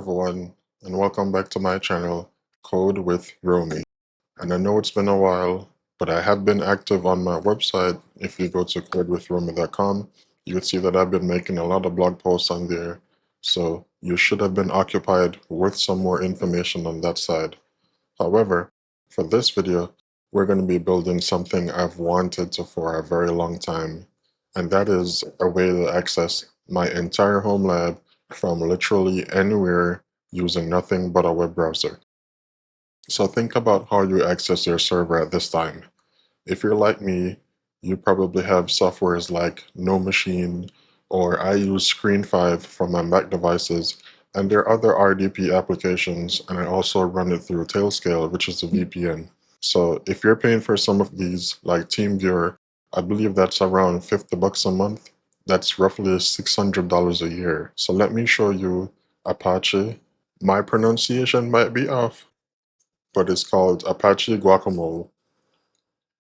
everyone, and welcome back to my channel, Code with Romy. And I know it's been a while, but I have been active on my website. If you go to codewithromy.com, you would see that I've been making a lot of blog posts on there. So you should have been occupied with some more information on that side. However, for this video, we're going to be building something I've wanted to for a very long time, and that is a way to access my entire home lab from literally anywhere using nothing but a web browser. So think about how you access your server at this time. If you're like me, you probably have softwares like No Machine, or I use Screen5 for my Mac devices, and there are other RDP applications, and I also run it through Tailscale, which is a VPN. So if you're paying for some of these, like TeamViewer, I believe that's around $50 a month. That's roughly $600 a year. So let me show you Apache. My pronunciation might be off, but it's called Apache Guacamole.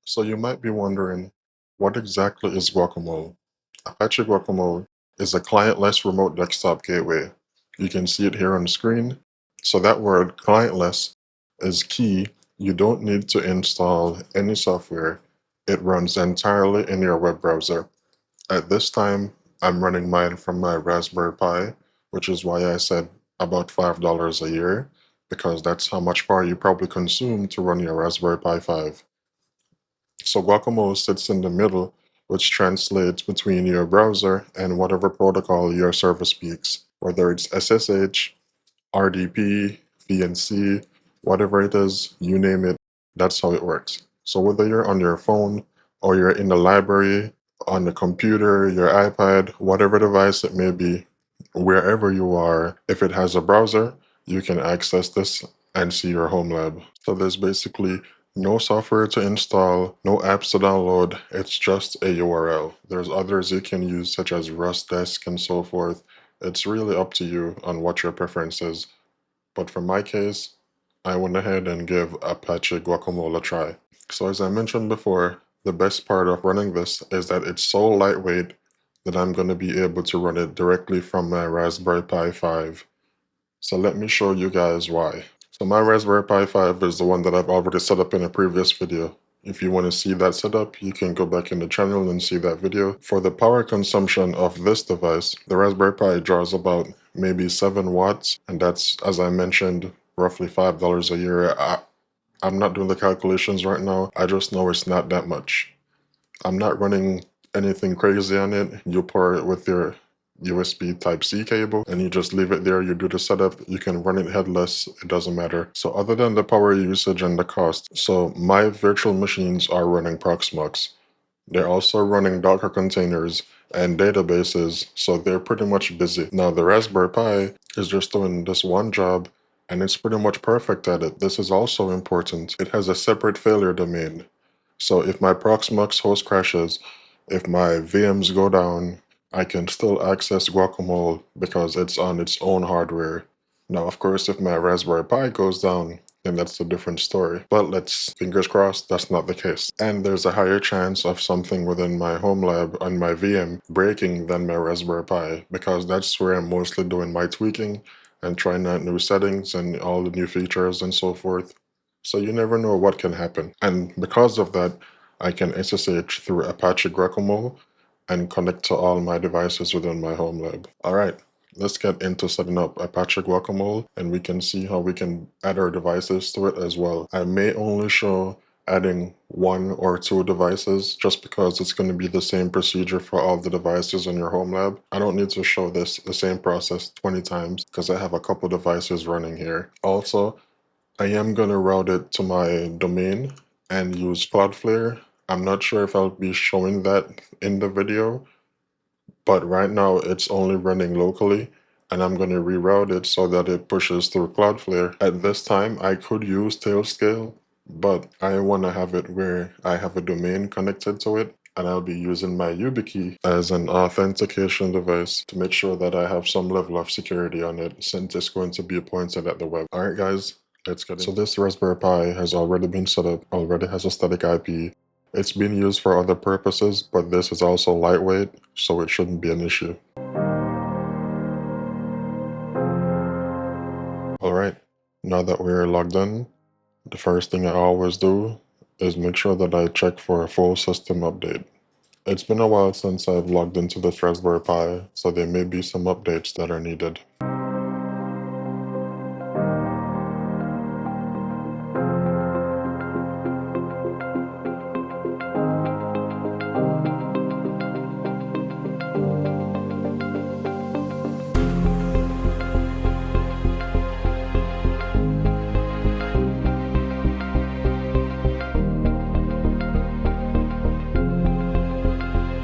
So you might be wondering, what exactly is Guacamole? Apache Guacamole is a clientless remote desktop gateway. You can see it here on the screen. So that word, clientless, is key. You don't need to install any software. It runs entirely in your web browser. At this time, I'm running mine from my Raspberry Pi, which is why I said about $5 a year, because that's how much power you probably consume to run your Raspberry Pi 5. So Guacamole sits in the middle, which translates between your browser and whatever protocol your server speaks, whether it's SSH, RDP, VNC, whatever it is, you name it, that's how it works. So whether you're on your phone or you're in the library, on the computer, your iPad, whatever device it may be, wherever you are, if it has a browser, you can access this and see your home lab. So there's basically no software to install, no apps to download, it's just a URL. There's others you can use such as RustDesk and so forth. It's really up to you on what your preference is. But for my case, I went ahead and gave Apache Guacamole a try. So as I mentioned before, the best part of running this is that it's so lightweight that I'm going to be able to run it directly from my Raspberry Pi 5. So let me show you guys why. So my Raspberry Pi 5 is the one that I've already set up in a previous video. If you want to see that setup, you can go back in the channel and see that video. For the power consumption of this device, the Raspberry Pi draws about maybe 7 watts, and that's, as I mentioned, roughly $5 a year. I'm not doing the calculations right now. I just know it's not that much. I'm not running anything crazy on it. You pair it with your USB Type-C cable and you just leave it there. You do the setup. You can run it headless. It doesn't matter. So other than the power usage and the cost, so my virtual machines are running Proxmox. They're also running Docker containers and databases, so they're pretty much busy. Now the Raspberry Pi is just doing this one job and it's pretty much perfect at it. This is also important. It has a separate failure domain. So if my Proxmox host crashes, if my VMs go down, I can still access Guacamole because it's on its own hardware. Now, of course, if my Raspberry Pi goes down, then that's a different story. But let's fingers crossed that's not the case. And there's a higher chance of something within my home lab on my VM breaking than my Raspberry Pi, because that's where I'm mostly doing my tweaking and trying out new settings and all the new features and so forth. So you never know what can happen. And because of that, I can SSH through Apache Guacamole and connect to all my devices within my home lab. All right, let's get into setting up Apache Guacamole and we can see how we can add our devices to it as well. I may only show adding 1 or 2 devices just because it's going to be the same procedure for all the devices in your home lab. I don't need to show the same process 20 times because I have a couple devices running here. Also, I am going to route it to my domain and use Cloudflare. I'm not sure if I'll be showing that in the video, but right now it's only running locally and I'm going to reroute it so that it pushes through Cloudflare. At this time, I could use Tailscale, but I want to have it where I have a domain connected to it, and I'll be using my YubiKey as an authentication device to make sure that I have some level of security on it, since it's going to be pointed at the web. All right, guys, let's get it. So this Raspberry Pi has already been set up, already has a static IP. It's been used for other purposes, but this is also lightweight, so it shouldn't be an issue. now that we're logged in, the first thing I always do is make sure that I check for a full system update. It's been a while since I've logged into this Raspberry Pi, so there may be some updates that are needed.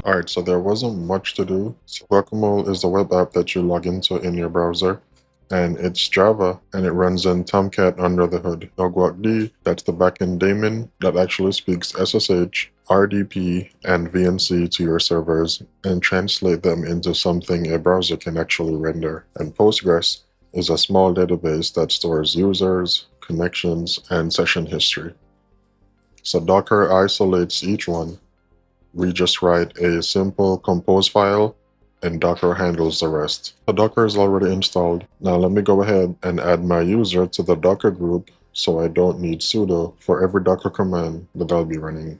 Alright, so there wasn't much to do. So Guacamole is the web app that you log into in your browser, and it's Java, and it runs in Tomcat under the hood. Now guacd, that's the backend daemon that actually speaks SSH, RDP, and VNC to your servers and translate them into something a browser can actually render. And Postgres is a small database that stores users, connections, and session history. So Docker isolates each one. We just write a simple compose file and Docker handles the rest. The Docker is already installed. Now let me go ahead and add my user to the Docker group so I don't need sudo for every Docker command that I'll be running.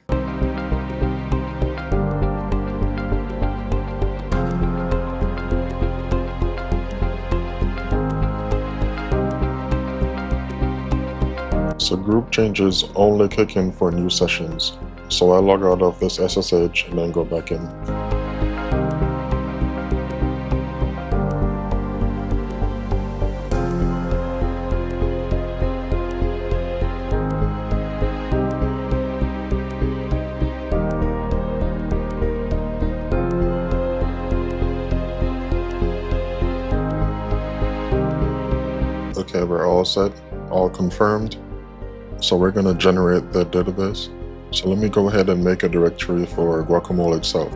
So group changes only kick in for new sessions. So I log out of this SSH and then go back in. Okay, we're all set, all confirmed. So we're going to generate the database. So let me go ahead and make a directory for Guacamole itself.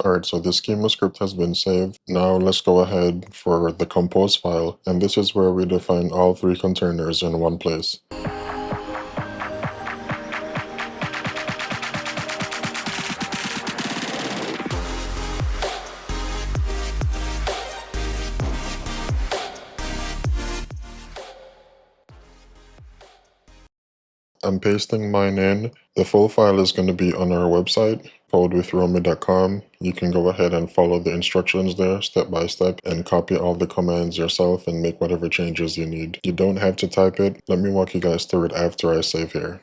Alright, so the schema script has been saved. Now let's go ahead for the compose file, and this is where we define all three containers in one place. I'm pasting mine in. The full file is going to be on our website, codewithromy.com. You can go ahead and follow the instructions there step by step and copy all the commands yourself and make whatever changes you need. You don't have to type it. Let me walk you guys through it after I save here.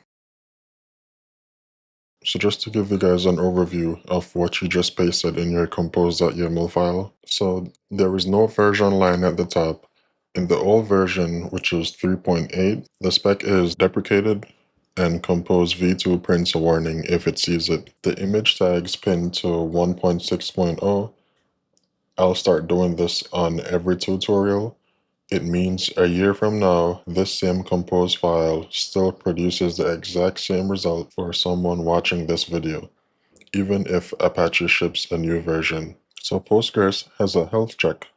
So just to give you guys an overview of what you just pasted in your compose.yaml file. So there is no version line at the top. In the old version, which is 3.8, the spec is deprecated, and Compose v2 prints a warning if it sees it. The image tags pinned to 1.6.0. I'll start doing this on every tutorial. It means a year from now, this same compose file still produces the exact same result for someone watching this video, even if Apache ships a new version. So Postgres has a health check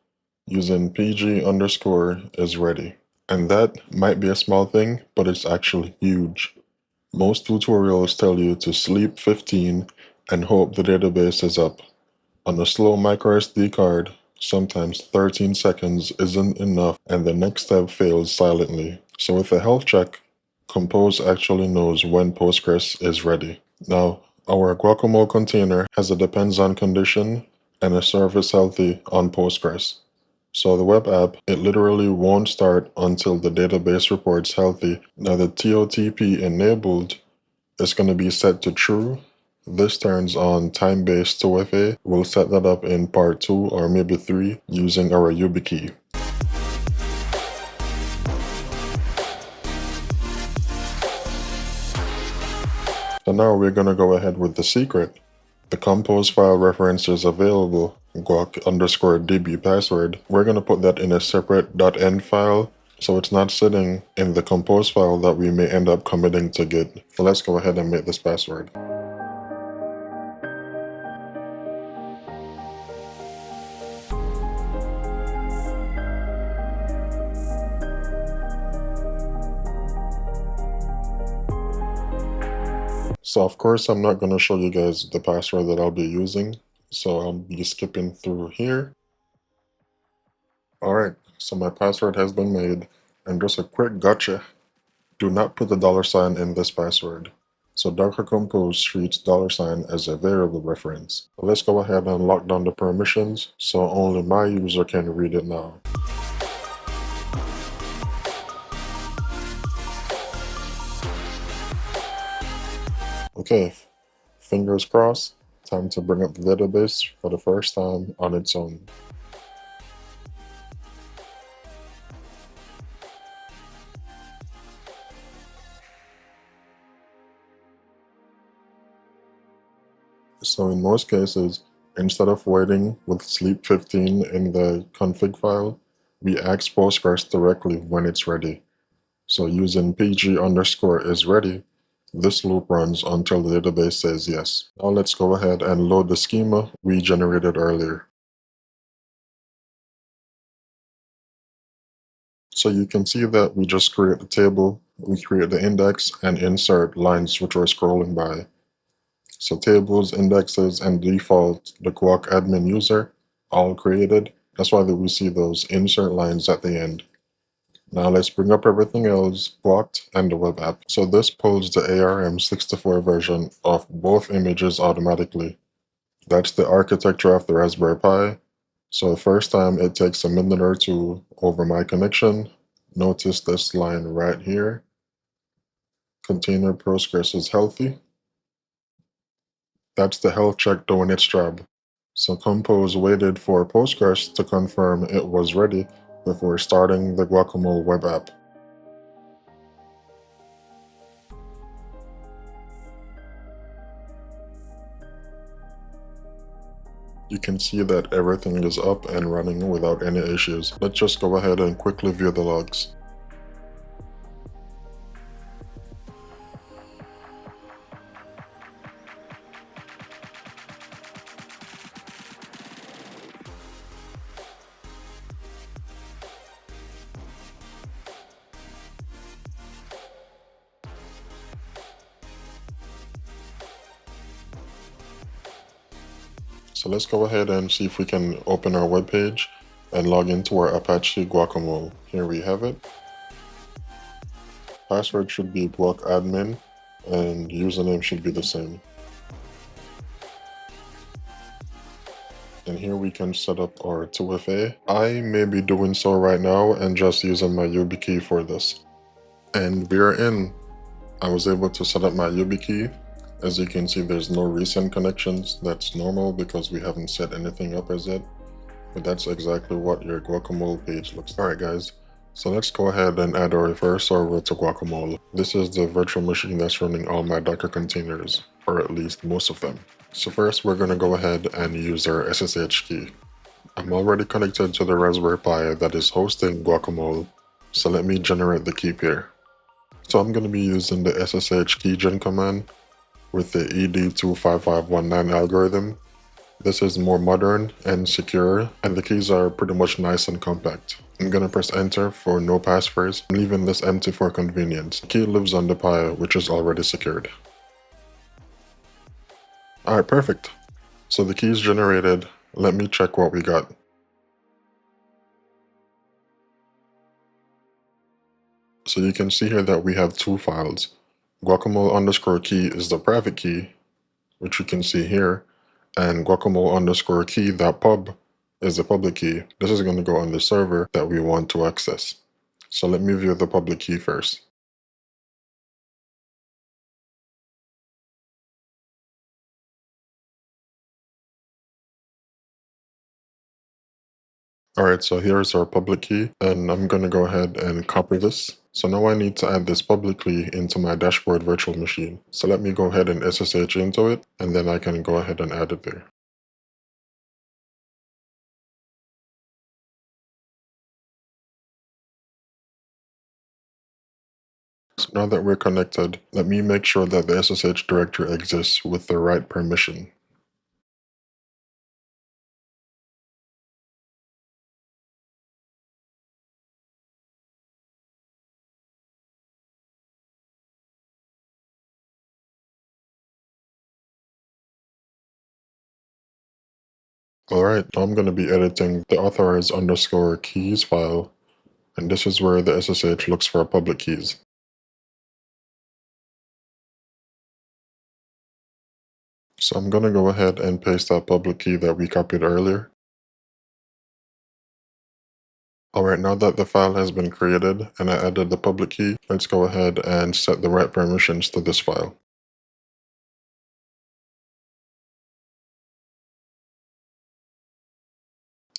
using pg_is_ready. And that might be a small thing, but it's actually huge. Most tutorials tell you to sleep 15 and hope the database is up. On a slow microSD card, sometimes 13 seconds isn't enough and the next step fails silently. So with a health check, Compose actually knows when Postgres is ready. Now, our Guacamole container has a depends on condition and a service healthy on Postgres. So the web app, it literally won't start until the database reports healthy. Now the TOTP enabled is going to be set to true, This turns on time-based 2FA. We'll set that up in part 2 or maybe 3 using our YubiKey. So now we're going to go ahead with the secret. The compose file reference is available, guac_db password. We're going to put that in a separate .env file, so it's not sitting in the compose file that we may end up committing to Git. So let's go ahead and make this password. So of course, I'm not going to show you guys the password that I'll be using, so I'll be skipping through here. Alright, so my password has been made, and just a quick gotcha. Do not put the $sign in this password. So Docker Compose treats $sign as a variable reference. Let's go ahead and lock down the permissions, so only my user can read it now. Okay, fingers crossed, time to bring up the database for the first time on its own. So in most cases, instead of waiting with sleep 15 in the config file, we ask Postgres directly when it's ready. So using pg_is_ready, this loop runs until the database says yes. Now let's go ahead and load the schema we generated earlier. So you can see that we just create the table, we create the index, and insert lines which are scrolling by. So tables, indexes, and default, the Guac admin user, all created. That's why we see those insert lines at the end. Now let's bring up everything else, Guac, and the web app. So this pulls the ARM64 version of both images automatically. That's the architecture of the Raspberry Pi. So the first time it takes a minute or two over my connection. Notice this line right here. Container Postgres is healthy. That's the health check doing its job. So Compose waited for Postgres to confirm it was ready before starting the Guacamole web app. You can see that everything is up and running without any issues. Let's just go ahead and quickly view the logs. So let's go ahead and see if we can open our web page and log into our Apache Guacamole. Here we have it. Password should be guacadmin and username should be the same. And here we can set up our 2FA. I may be doing so right now and just using my YubiKey for this. And we're in. I was able to set up my YubiKey. As you can see, there's no recent connections. That's normal because we haven't set anything up as yet. But that's exactly what your Guacamole page looks like. Alright guys, so let's go ahead and add a reverse server to Guacamole. This is the virtual machine that's running all my Docker containers, or at least most of them. So first we're going to go ahead and use our SSH key. I'm already connected to the Raspberry Pi that is hosting Guacamole, so let me generate the key pair. So I'm going to be using the SSH keygen command with the ED25519 algorithm. This is more modern and secure, and the keys are pretty much nice and compact. I'm going to press enter for no passphrase. I'm leaving this empty for convenience. The key lives on the Pi, which is already secured. Alright, perfect. So the key is generated. Let me check what we got. So you can see here that we have two files. Guacamole_key is the private key, which you can see here, and guacamole_key.pub is the public key. This is going to go on the server that we want to access. So let me view the public key first. Alright, so here's our public key, and I'm going to go ahead and copy this. So now I need to add this public key into my dashboard virtual machine. So let me go ahead and SSH into it, and then I can go ahead and add it there. So now that we're connected, let me make sure that the SSH directory exists with the right permission. Alright, now I'm going to be editing the authorize underscore keys file, and this is where the SSH looks for public keys. So I'm going to go ahead and paste that public key that we copied earlier. Alright, now that the file has been created and I added the public key, let's go ahead and set the right permissions to this file.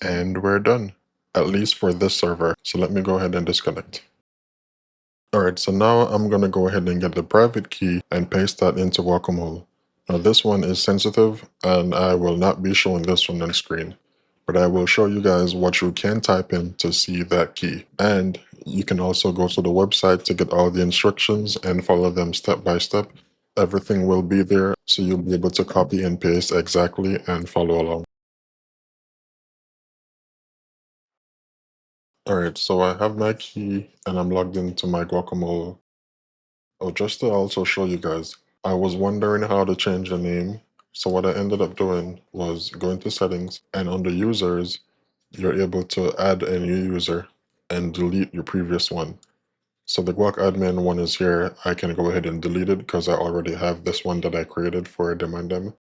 And we're done, at least for this server. So let me go ahead and disconnect. Alright, so now I'm going to go ahead and get the private key and paste that into Guacamole. Now this one is sensitive and I will not be showing this one on screen, but I will show you guys what you can type in to see that key. And you can also go to the website to get all the instructions and follow them step by step. Everything will be there, so you'll be able to copy and paste exactly and follow along. Alright, so I have my key and I'm logged into my Guacamole. Oh, just to also show you guys, I was wondering how to change the name. So what I ended up doing was going to settings, and under users, you're able to add a new user and delete your previous one. So the Guac admin one is here. I can go ahead and delete it because I already have this one that I created for Demandem.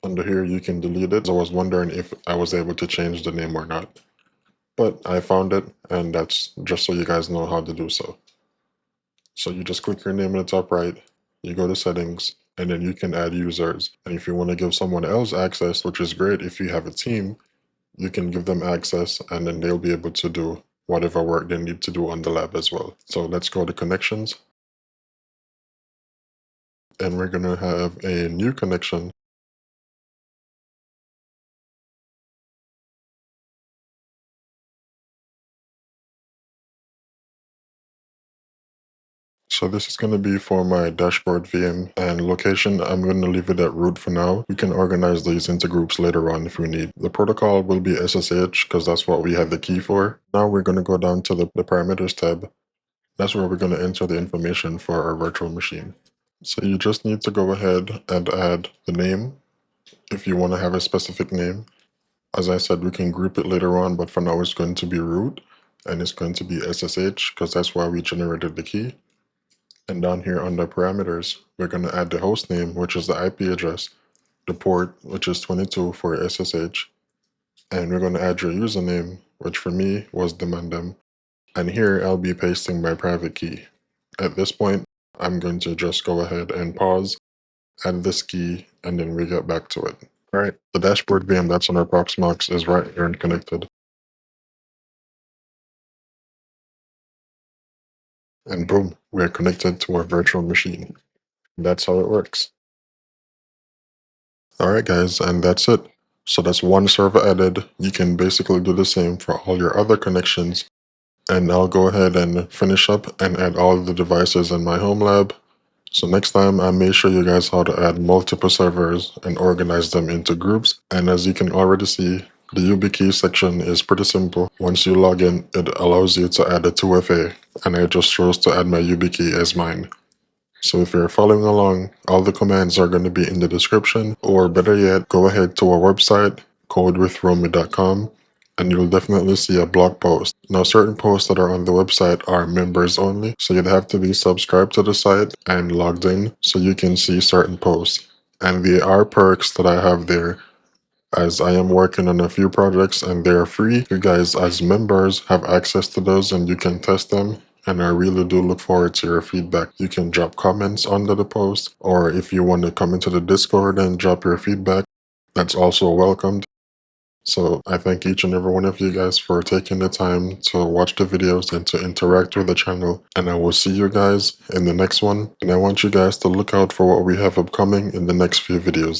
Under here, you can delete it. So I was wondering if I was able to change the name or not. But I found it, and that's just so you guys know how to do so. So you just click your name in the top right, you go to settings, and then you can add users. And if you want to give someone else access, which is great if you have a team, you can give them access and then they'll be able to do whatever work they need to do on the lab as well. So let's go to connections. And we're going to have a new connection. So this is going to be for my dashboard VM, and location, I'm going to leave it at root for now. We can organize these into groups later on if we need. The protocol will be SSH because that's what we have the key for. Now we're going to go down to the parameters tab. That's where we're going to enter the information for our virtual machine. So you just need to go ahead and add the name if you want to have a specific name. As I said, we can group it later on, but for now it's going to be root and it's going to be SSH because that's why we generated the key. And down here under parameters, we're going to add the host name, which is the IP address, the port, which is 22 for SSH, and we're going to add your username, which for me was Demandem. And here I'll be pasting my private key. At this point, I'm going to just go ahead and pause, add this key, and then we get back to it. All right, the dashboard VM that's on our Proxmox is right here and connected. And boom, we're connected to our virtual machine. That's how it works. All right, guys, and that's it. So that's one server added. You can basically do the same for all your other connections. And I'll go ahead and finish up and add all the devices in my Homelab. So next time, I may show you guys how to add multiple servers and organize them into groups. And as you can already see, the YubiKey section is pretty simple. Once you log in, it allows you to add a 2FA, and I just chose to add my YubiKey as mine. So if you're following along, all the commands are going to be in the description, or better yet, go ahead to our website, codewithromy.com, and you'll definitely see a blog post. Now, certain posts that are on the website are members only, so you'd have to be subscribed to the site and logged in so you can see certain posts. And there are perks that I have there, as I am working on a few projects and they're free. You guys as members have access to those and you can test them. And I really do look forward to your feedback. You can drop comments under the post, or if you want to come into the Discord and drop your feedback, that's also welcomed. So I thank each and every one of you guys for taking the time to watch the videos and to interact with the channel. And I will see you guys in the next one. And I want you guys to look out for what we have upcoming in the next few videos.